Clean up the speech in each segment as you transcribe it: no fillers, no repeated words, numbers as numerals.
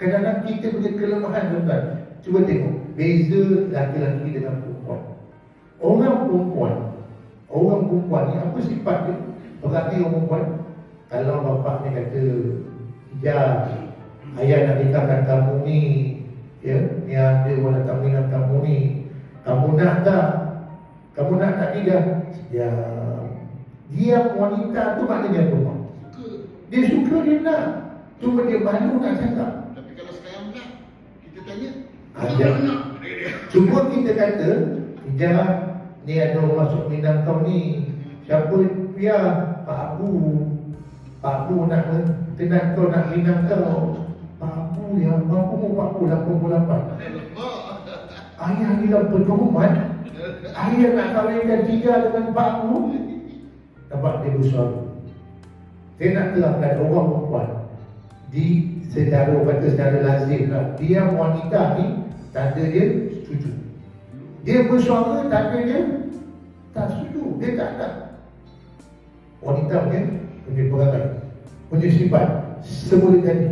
Kadang-kadang kita punya kelemahan tuan-tuan. Cuba tengok beza laki-laki dengan perempuan. Orang perempuan ni apa sifat dia? Perhati orang perempuan. Kalau bapak ni kata, Hijab, ayah nak nikahkan kamu ni, ya, ni ada orang datang dengan kamu ni, kamu nak tak? Kamu nak tak tidak? Ya, dia wanita tu maknanya apa? Dia suka, dia nak. Cuma dia malu nak cakap. Tapi kalau sekarang nak, kita tanya, Ajar. Cuma kita kata, Hijab, ni ada orang masuk minang kau ni. Siapa? Ya, Pak Abu nak tenang kau, nak minang kau. Pak Abu ya, berapa umur Pak Abu? 88. Ayah ni dalam pedoman. Ayah nak kahwinkan tiga dengan Pak Abu. Nampak dia bersuara. Saya nak terangkan orang perempuan di secara lazim lah. Dia wanita ni, tanda dia setuju. Dia bersuara, tanda dia tak setuju. Dia tak nak. Wanita punya perangai, punya sifat semula jadi.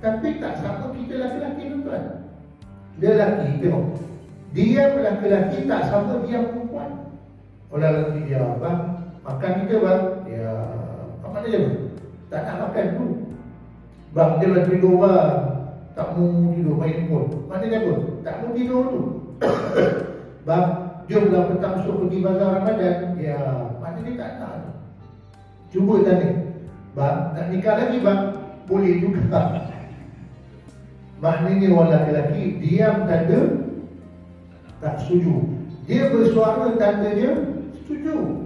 Tapi tak sama kita laki-laki tuan. Lelaki tengok, dia lelaki tak sama dia perempuan. Orang lelaki dia bang, makan kita bang, ya apa dia bang? Tak nak makan tu. Bang dia lagi tidur bang, tak mau tidur main pun. Mana dia pun? Tak mau tidur tu. Bang, jom lah petang esok pergi bazar Ramadan. Ya, mana dia tak nak. Cuba tanya, bang nak nikah lagi bang? Boleh juga. Maknanya orang lelaki diam tanda tak setuju. Dia bersuara tanda dia setuju.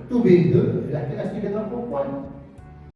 Tu beza laki-laki dengan perempuan.